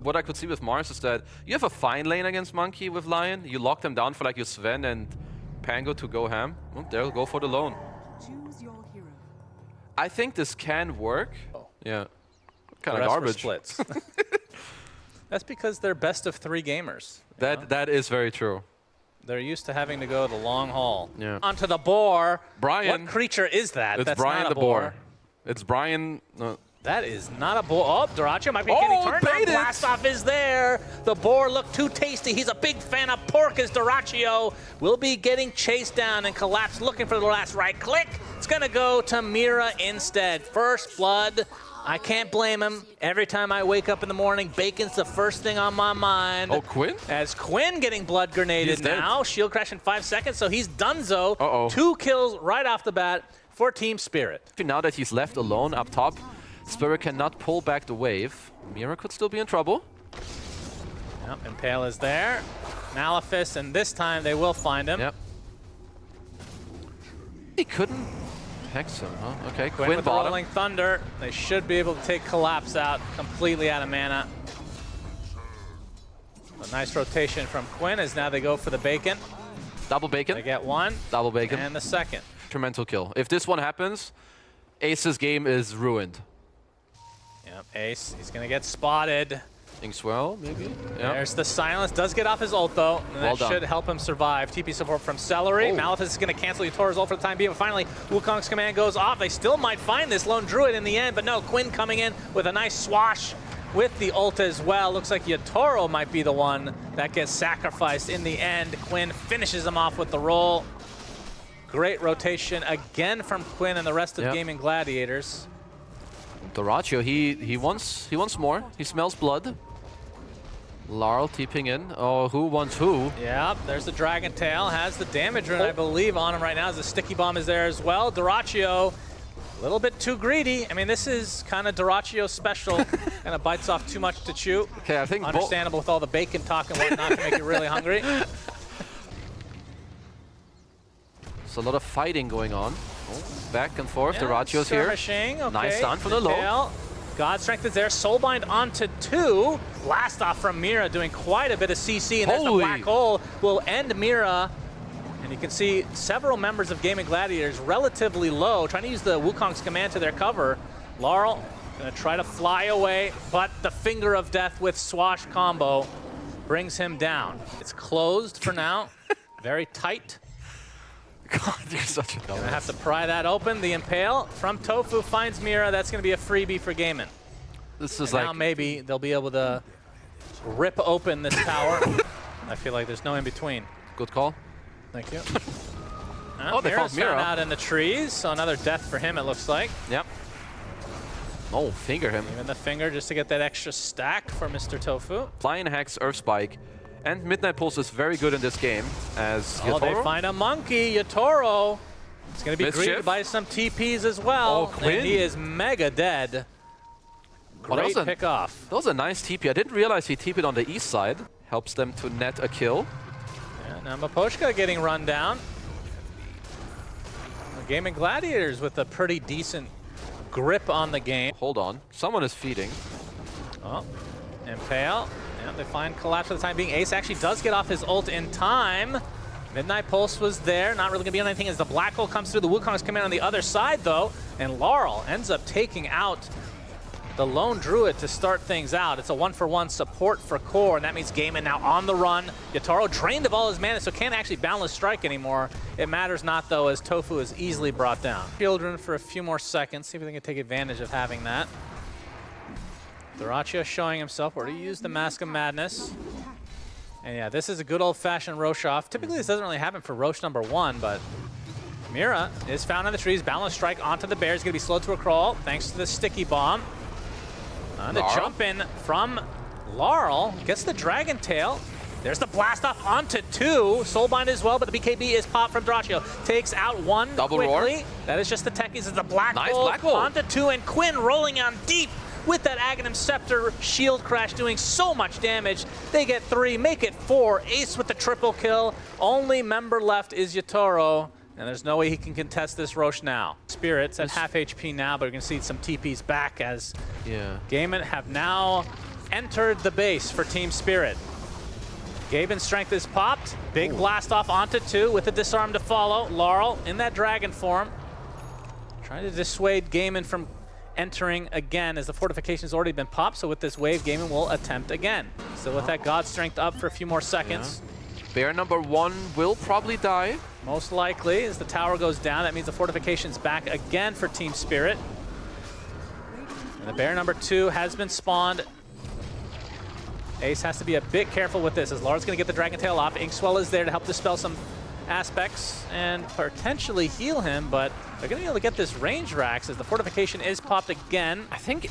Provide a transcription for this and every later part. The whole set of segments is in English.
What I could see with Mars is that you have a fine lane against Monkey with Lion. You lock them down for like your Sven and Pango to go ham. Oh, they'll go for the lone. Choose your hero. I think this can work. Oh. Yeah. Kind The of rest were garbage. splits. That's because they're best of 3 gamers. That is very true. They're used to having to go the long haul. Yeah. Onto the boar. Brian. What creature is that? It's That's Brian not the a boar. It's Brian. That is not a boar. Oh, dyracho might be Oh, getting turned on. baited. Blast off is there. The boar looked too tasty. He's a big fan of pork as dyracho will be getting chased down and collapsed, looking for the last right click. It's going to go to Mira instead. First blood. I can't blame him. Every time I wake up in the morning, bacon's the first thing on my mind. Oh, Quinn? As Quinn getting blood grenaded now. Shield crash in 5 seconds, so he's donezo. Uh-oh. 2 kills right off the bat for Team Spirit. Now that he's left alone up top, Spirit cannot pull back the wave. Mira could still be in trouble. Yep, Impale is there. Malefice, and this time they will find him. Yep. He couldn't hex him, huh? Okay, Quinn Quinn with the bottom. Rolling Thunder. They should be able to take Collapse out completely out of mana. A nice rotation from Quinn as now they go for the bacon. Double bacon. They get 1. Double bacon. And the second. Instrumental kill. If this one happens, Ace's game is ruined. Yep, Ace, he's gonna get spotted. Inkswell, maybe? Yep. There's the silence. Does get off his ult though, and Well that done. should help him survive. TP support from Celery. Oh. Malefice is gonna cancel Yatoro's ult for the time being, but finally Wukong's command goes off. They still might find this lone druid in the end, but no, Quinn coming in with a nice swash with the ult as well. Looks like Yatoro might be the one that gets sacrificed in the end. Quinn finishes him off with the roll. Great rotation again from Quinn and the rest of Yep. Gaimin Gladiators. dyracho, he wants more. He smells blood. Larl TPing in. Oh, who wants who? Yep, there's the Dragon Tail. Has the damage rune, I believe, on him right now. As the Sticky Bomb is there as well. dyracho, a little bit too greedy. I mean, this is kind of dyracho special. Kind of bites off too much to chew. Okay, I think Understandable with all the bacon talk and whatnot to make you really hungry. There's a lot of fighting going on. Oh, back and forth. Yeah, dyracho's here. skirmishing, okay. Nice stun from the low. Tail. God Strength is there. Soulbind onto 2. Blast off from Mira doing quite a bit of CC. And there's the Holy. black hole. Will end Mira. And you can see several members of Gaimin Gladiators relatively low, trying to use the Wukong's command to their cover. Laurel gonna try to fly away, but the Finger of Death with Swash combo brings him down. It's closed for now. Very tight. God, you're such a Gonna dumbass. have to pry that open. The Impale from Tofu finds Mira. That's gonna be a freebie for Gaimin. This is Now like maybe they'll be able to rip open this tower. I feel like there's no in between. good call. Thank you. Oh, they Mira's found Mira. found out in the trees, so another death for him, it looks like. Yep. Oh, finger him. Even the finger just to get that extra stack for Mr. Tofu. Flying Hex, Earth Spike, and Midnight Pulse is very good in this game as Oh, they Yatoro. find a monkey, Yatoro. It's going to be Mischief. greeted by some TPs as well. Oh, Quinn. And he is mega dead. Oh, that Great was a- pick off. That was a nice TP. I didn't realize he TP'd on the east side. Helps them to net a kill. Yeah, now Mapochka getting run down. Gaimin Gladiators with a pretty decent grip on the game. Hold on. Someone is feeding. Oh, Impale. Yeah, they find Collapse for the time being. Ace actually does get off his ult in time. Midnight Pulse was there, not really gonna be on anything as the Black Hole comes through. The Wukong's command on the other side though, and Laurel ends up taking out the lone druid to start things out. It's a 1-for-1 support for core, and that means Gaimin now on the run. Yatoro drained of all his mana, so can't actually Boundless Strike anymore. It matters not though, as Tofu is easily brought down. Children for a few more seconds, see if they can take advantage of having that. dyracho showing himself where to use the Mask of Madness. And yeah, this is a good old-fashioned Roche off. Typically this doesn't really happen for Roche number 1, but Mira is found in the trees. Balance strike onto the bear. Is going to be slowed to a crawl thanks to the sticky bomb. The jump in from Laurel gets the Dragon Tail. There's the blast off onto 2. Soulbind as well, but the BKB is popped from dyracho. Takes out 1 Double quickly. roar. That is just the techies. It's the black Nice hole black hole. onto 2, and Quinn rolling on deep with that Aghanim Scepter shield crash doing so much damage. They get 3, make it 4. Ace with the triple kill. Only member left is Yatoro, and there's no way he can contest this Roche now. Spirit's at half HP now, but we're gonna see some TPs back as Gaimin have now entered the base for Team Spirit. Gaimin's strength is popped. Big blast off onto 2 with a disarm to follow. Laurel in that dragon form. Trying to dissuade Gaimin from entering again as the fortification's already been popped. So with this wave, Gaimin will attempt again. Still with that God strength up for a few more seconds. Bear number 1 will probably die. Most likely, as the tower goes down, that means the fortification's back again for Team Spirit. And the bear number 2 has been spawned. Ace has to be a bit careful with this, as Laura's gonna get the Dragon Tail off. Inkswell is there to help dispel some aspects and potentially heal him, but they're gonna be able to get this range Rax as the fortification is popped again. I think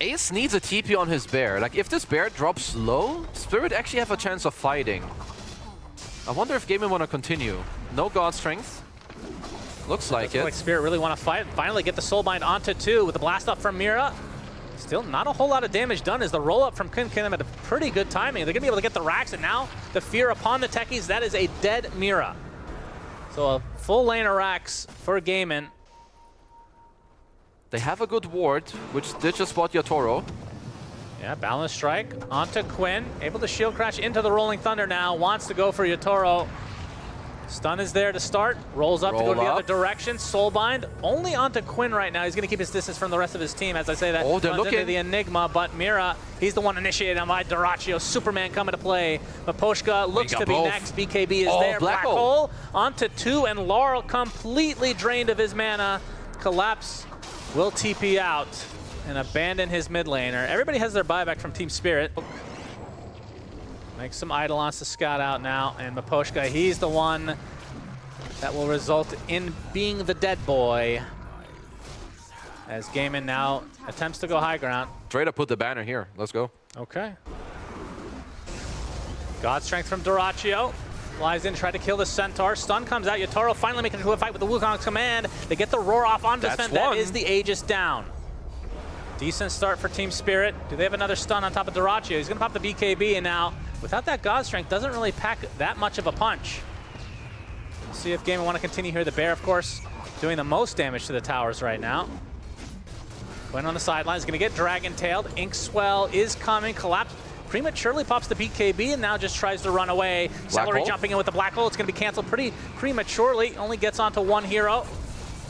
Ace needs a TP on his bear. Like, if this bear drops low, Spirit actually have a chance of fighting. I wonder if Gaimin want to continue. No God Strength. Looks like it. Like Spirit really want to fight. Finally get the Soulbind onto 2 with the blast up from Mira. Still not a whole lot of damage done as the roll up from Quinn came at a pretty good timing. They're going to be able to get the racks, and now the fear upon the techies. That is a dead Mira. So a full lane of racks for Gaimin. They have a good ward, which did just spot yatoro. Yeah, balance strike onto Quinn. Able to shield crash into the Rolling Thunder now. Wants to go for yatoro. Stun is there to start. Rolls up to go to the other direction. Soulbind only onto Quinn right now. He's going to keep his distance from the rest of his team. As I say that, they're looking into the Enigma, but Mira, he's the one initiated on by dyracho. Superman coming to play. Maposhka looks to be next. BKB is there. Black hole onto 2, and Laurel completely drained of his mana. Collapse will TP out and abandon his mid laner. Everybody has their buyback from Team Spirit. Makes some Eidolons to scout out now, and Maposhka, he's the one that will result in being the dead boy. As Gaimin now attempts to go high ground. Straight up put the banner here. Let's go. Okay. God Strength from dyracho. Flies in, try to kill the Centaur. Stun comes out. Yatoro finally making it to a fight with the Wukong's command. They get the roar off onto Sven. That is the Aegis down. Decent start for Team Spirit. Do they have another stun on top of dyracho? He's going to pop the BKB, and now, without that God Strength, doesn't really pack that much of a punch. We'll see if Gaimin want to continue here. The bear, of course, doing the most damage to the towers right now. Quinn on the sidelines, going to get dragon-tailed. Inkswell is coming. Collapse prematurely pops the BKB and now just tries to run away. Celery jumping in with the black hole. It's going to be canceled pretty prematurely. Only gets onto 1 hero.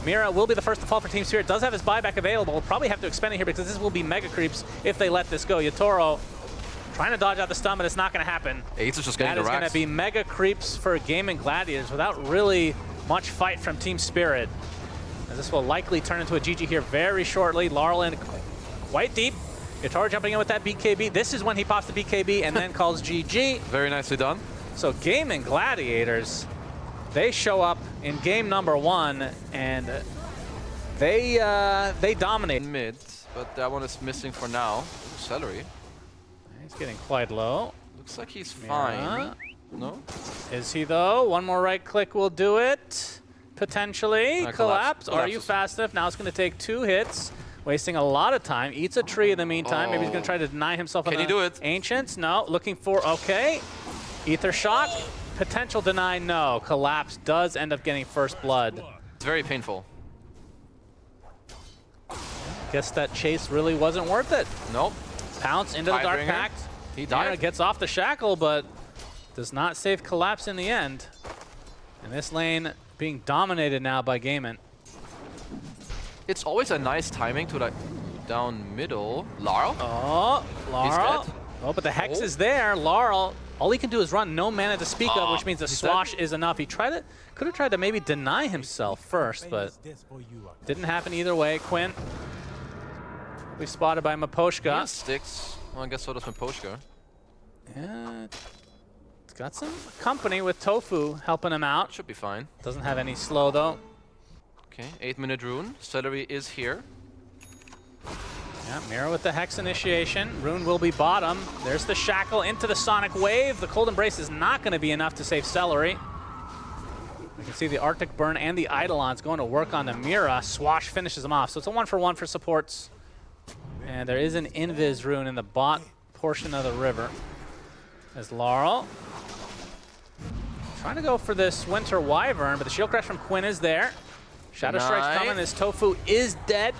Mira will be the first to fall for Team Spirit. Does have his buyback available. Will probably have to expend it here because this will be mega creeps if they let this go. Yatoro trying to dodge out the stun, but it's not going to happen. Ace is just getting the racks. That is going to be mega creeps for Gaimin Gladiators without really much fight from Team Spirit. As this will likely turn into a GG here very shortly. Laurel in quite deep. Yatoro jumping in with that BKB. This is when he pops the BKB and then calls GG. Very nicely done. So Gaimin Gladiators, they show up in game number 1 and they dominate. Mid, but that one is missing for now. Celery. He's getting quite low. Looks like he's fine. No? Is he though? One more right click will do it. Potentially. Collapse. Are you fast enough? Now it's going to take 2 hits. Wasting a lot of time. Eats a tree in the meantime. Maybe he's going to try to deny himself on the Ancients. No. Looking for, okay. Ether Shock. Potential deny, no. Collapse does end up getting first blood. It's very painful. Guess that chase really wasn't worth it. Nope. Pounce into the Dark Pact. He died. Mira gets off the shackle, but does not save Collapse in the end. And this lane being dominated now by Gaimin. It's always a nice timing to like down middle. Laurel. Oh, Laurel. Oh, but the Hex is there. Laurel, all he can do is run, no mana to speak of, which means the swash is enough. He could have tried to maybe deny himself first, but didn't happen either way. Quinn, we spotted by Maposhka. Sticks. Well, I guess so does Maposhka. Yeah, it's got some company with Tofu helping him out. Should be fine. Doesn't have any slow though. Okay, 8-minute rune. Celery is here. Yeah, Mira with the Hex initiation. Rune will be bottom. There's the Shackle into the Sonic Wave. The Cold Embrace is not going to be enough to save Celery. You can see the Arctic Burn and the Eidolons going to work on the Mira. Swash finishes them off. So it's a 1-for-1 for supports. And there is an Invis rune in the bot portion of the river. As Laurel trying to go for this Winter Wyvern, but the Shield Crash from Quinn is there. Shadow Strike's coming as Tofu is dead.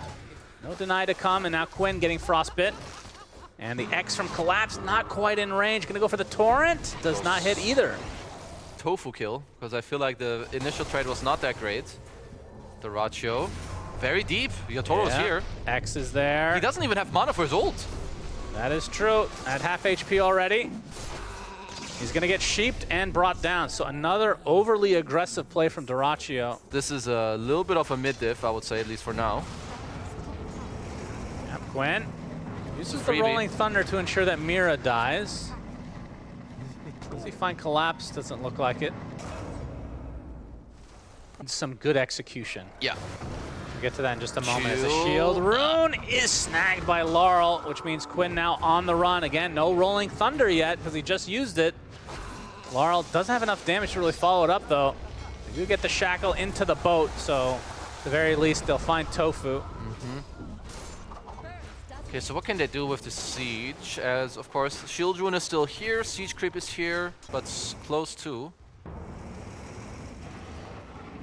No deny to come, and now Quinn getting frostbit. And the X from Collapse, not quite in range. Gonna go for the Torrent. Does not hit either. Tofu kill, because I feel like the initial trade was not that great. Dyracho, very deep. Yatoro's here. X is there. He doesn't even have mana for his ult. That is true. At half HP already. He's gonna get sheeped and brought down. So another overly aggressive play from Dyracho. This is a little bit of a mid-diff, I would say, at least for now. Yep, Quinn uses the Rolling Thunder to ensure that Mira dies. Does he find Collapse? Doesn't look like it. Some good execution. Yeah. We'll get to that in just a moment. As the shield rune is snagged by Laurel, which means Quinn now on the run. Again, no Rolling Thunder yet because he just used it. Laurel doesn't have enough damage to really follow it up, though. They do get the shackle into the boat, so at the very least, they'll find Tofu. Okay, so what can they do with the siege? As, of course, shield rune is still here, siege creep is here, but close too.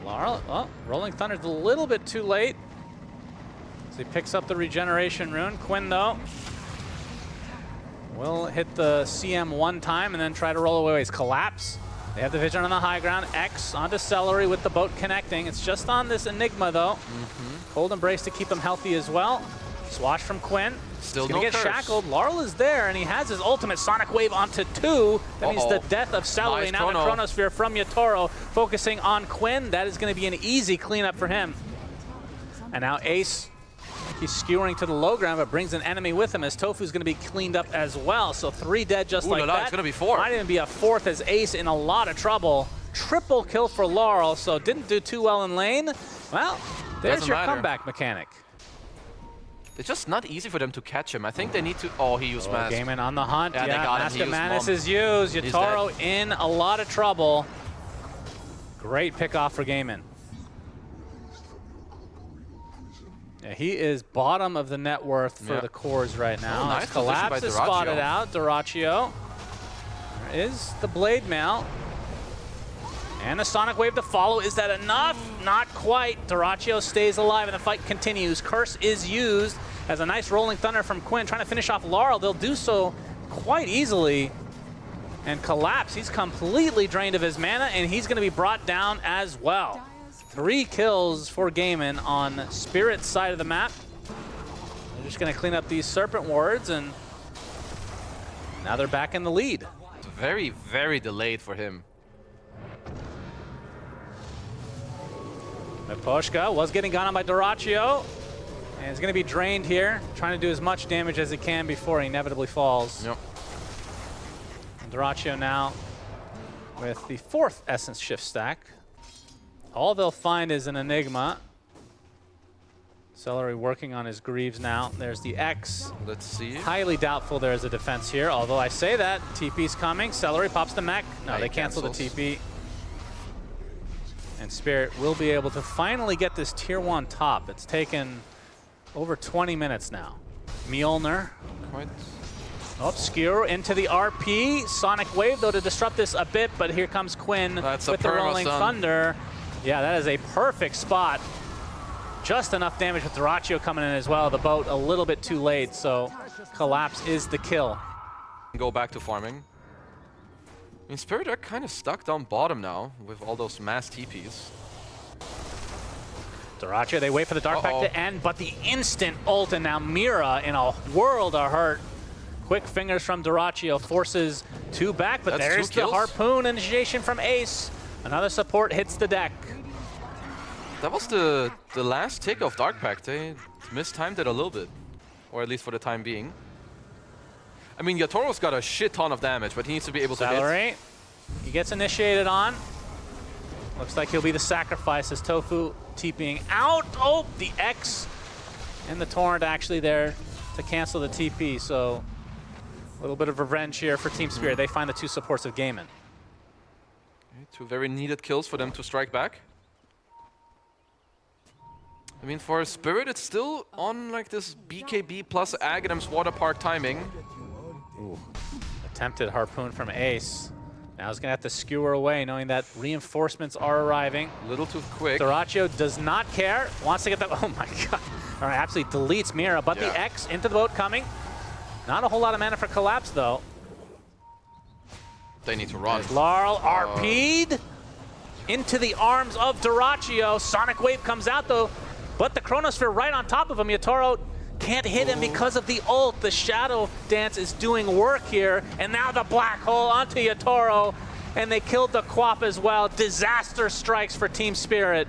Laurel, oh, Rolling Thunder's a little bit too late. So he picks up the regeneration rune. Quinn, though, will hit the CM one time and then try to roll away his Collapse. They have the vision on the high ground. X onto Celery with the boat connecting. It's just on this Enigma, though. Cold Embrace to keep him healthy as well. Swash from Quinn. Still He's gonna get shackled. Laurel is there, and he has his ultimate Sonic Wave onto 2. That means the death of Celery. Nice now chrono. the Chronosphere from Yatoro, focusing on Quinn. That is gonna be an easy cleanup for him. And now Ace, he's skewering to the low ground, but brings an enemy with him as Tofu's gonna be cleaned up as well. So 3 dead just like that. It's gonna be 4. Might even be a 4th as Ace in a lot of trouble. Triple kill for Laurel, so didn't do too well in lane. Well, there's your comeback mechanic. It's just not easy for them to catch him. I think they need to... Oh, he used Mask. Gaimin on the hunt. Yeah, they got him. Mask He of used Madness Mom. is used. Yatoro in a lot of trouble. Great pick off for Gaimin. Yeah, he is bottom of the net worth for the cores right now. Oh, nice Collapse is spotted out. Dyracho. There is the Blade Mail. And the Sonic Wave to follow. Is that enough? Not quite. Dyracho stays alive and the fight continues. Curse is used as a nice Rolling Thunder from Quinn trying to finish off Laurel. They'll do so quite easily. And Collapse, he's completely drained of his mana and he's going to be brought down as well. 3 kills for Gaimin on Spirit's side of the map. They're just going to clean up these Serpent Wards and now they're back in the lead. It's very, very delayed for him. Miposhka was getting gone on by Dyracho, and is going to be drained here, trying to do as much damage as he can before he inevitably falls. Yep. And Dyracho now with the 4th Essence Shift stack. All they'll find is an Enigma. Celery working on his Greaves now. There's the X. Let's see. Highly doubtful there is a defense here, although I say that. TP's coming. Celery pops the mech. No, they cancel the TP. And Spirit will be able to finally get this tier 1 top. It's taken over 20 minutes now. Mjolnir. Quite. Oh, Skewer into the RP. Sonic Wave, though, to disrupt this a bit, but here comes Quinn with the Rolling Thunder. Yeah, that is a perfect spot. Just enough damage with Dyracho coming in as well. The boat a little bit too late, so Collapse is the kill. Go back to farming. I mean, Spirit are kind of stuck down bottom now with all those mass TPs. Dyracho, they wait for the Dark Pact to end, but the instant ult, and now Mira in a world of hurt. Quick fingers from Dyracho forces 2 back, but there's the Harpoon initiation from Ace. Another support hits the deck. That was the last tick of Dark Pact. They mistimed it a little bit, or at least for the time being. I mean, Yatoro's got a shit ton of damage, but he needs to be able to hit. He gets initiated on. Looks like he'll be the sacrifice as Tofu TPing out. Oh, the X and the Torrent actually there to cancel the TP. So a little bit of revenge here for Team Spirit. They find the 2 supports of Gaimin. Okay, 2 very needed kills for them to strike back. I mean, for Spirit, it's still on like this BKB plus Aghanim's Water Park timing. Ooh. Attempted Harpoon from Ace. Now he's going to have to skewer away, knowing that reinforcements are arriving. A little too quick. Dyracho does not care. Wants to get that. Oh my god. All right, absolutely deletes Mira, but the X into the boat coming. Not a whole lot of mana for Collapse, though. They need to run. Laurel RP'd into the arms of Dyracho. Sonic Wave comes out, though, but the Chronosphere right on top of him. Yatoro can't hit him because of the ult. The Shadow Dance is doing work here, and now the Black Hole onto Yatoro, and they killed the Quap as well. Disaster strikes for Team Spirit.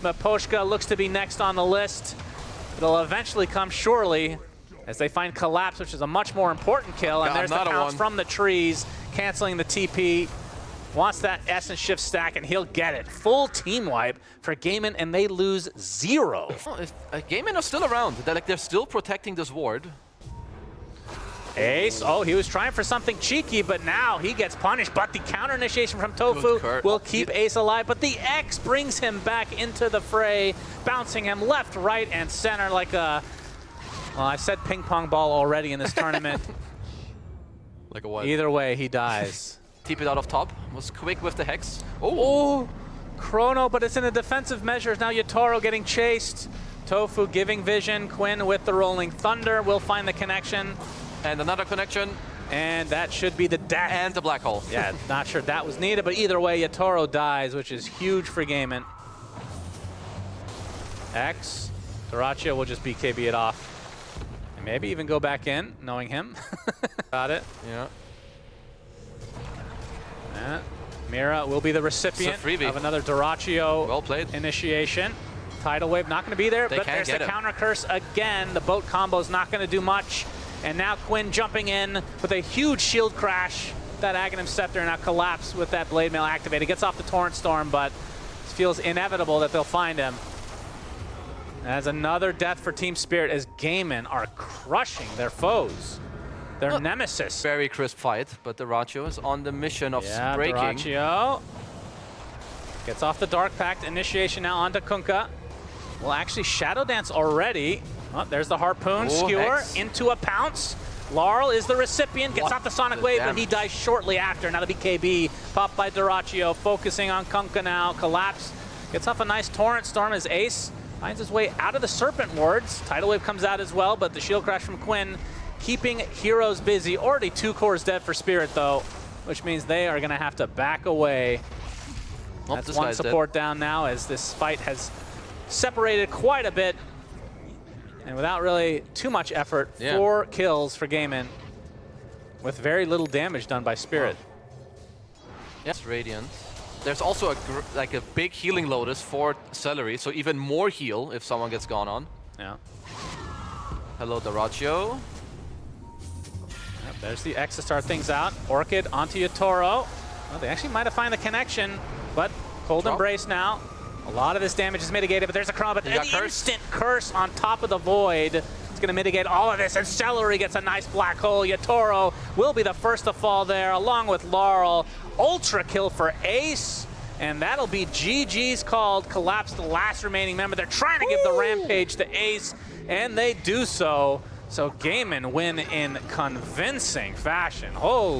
Maposhka looks to be next on the list. It'll eventually come, surely, as they find Collapse, which is a much more important kill. And there's the pounce from the trees, canceling the TP. Wants that Essence Shift stack, and he'll get it. Full team wipe for Gaimin, and they lose 0. Gaimin are still around. They're still protecting this ward. Ace, oh, he was trying for something cheeky, but now he gets punished. But the counter initiation from Tofu will keep Ace alive, but the X brings him back into the fray, bouncing him left, right, and center like a, well, I said ping pong ball already in this tournament. Like a what? Either way, he dies. TP it out of top, was quick with the Hex. Oh, Chrono, but it's in a defensive measures. Now Yatoro getting chased. Tofu giving vision. Quinn with the Rolling Thunder will find the connection. And another connection. And that should be the death. And the Black Hole. Yeah, not sure that was needed, but either way, Yatoro dies, which is huge for Gaimin. X, Dyracho will just BKB it off. And maybe even go back in, knowing him. Got it. Yeah. Mira will be the recipient of another Dyracho initiation. Tidal Wave not going to be there, but there's the counter curse again. The boat combo is not going to do much. And now Quinn jumping in with a huge shield crash. That Aghanim Scepter now Collapse with that Blade Mail activated. Gets off the Torrent Storm, but it feels inevitable that they'll find him. As another death for Team Spirit as Gaimin are crushing their foes. Their nemesis. Very crisp fight, but Dyracho is on the mission of breaking. Dyracho gets off the Dark Pact. Initiation now onto Kunkka. Well, actually, Shadow Dance already. Oh, there's the Harpoon. Skewer into a pounce. Laurel is the recipient. Gets off the Sonic Wave, but he dies shortly after. Now the BKB popped by Dyracho. Focusing on Kunkka now. Collapse. Gets off a nice Torrent Storm as Ace finds his way out of the Serpent Wards. Tidal Wave comes out as well, but the shield crash from Quinn keeping heroes busy. Already 2 cores dead for Spirit, though, which means they are going to have to back away. That's one support down now, as this fight has separated quite a bit. And without really too much effort, 4 kills for Gaimin, with very little damage done by Spirit. Yes, Radiant. There's also a big healing Lotus for Celery, so even more heal if someone gets gone on. Yeah. Hello, Dyracho. There's the X to start things out. Orchid onto Yatoro. Well, they actually might have found the connection, but Cold Embrace now. A lot of this damage is mitigated, but there's a Chrono, but the instant curse on top of the Void. It's going to mitigate all of this, and Celery gets a nice Black Hole. Yatoro will be the first to fall there, along with Laurel. Ultra kill for Ace, and that'll be GG's called. Collapse, the last remaining member. They're trying to give the Rampage to Ace, and they do so. So Gaimin win in convincing fashion. Holy.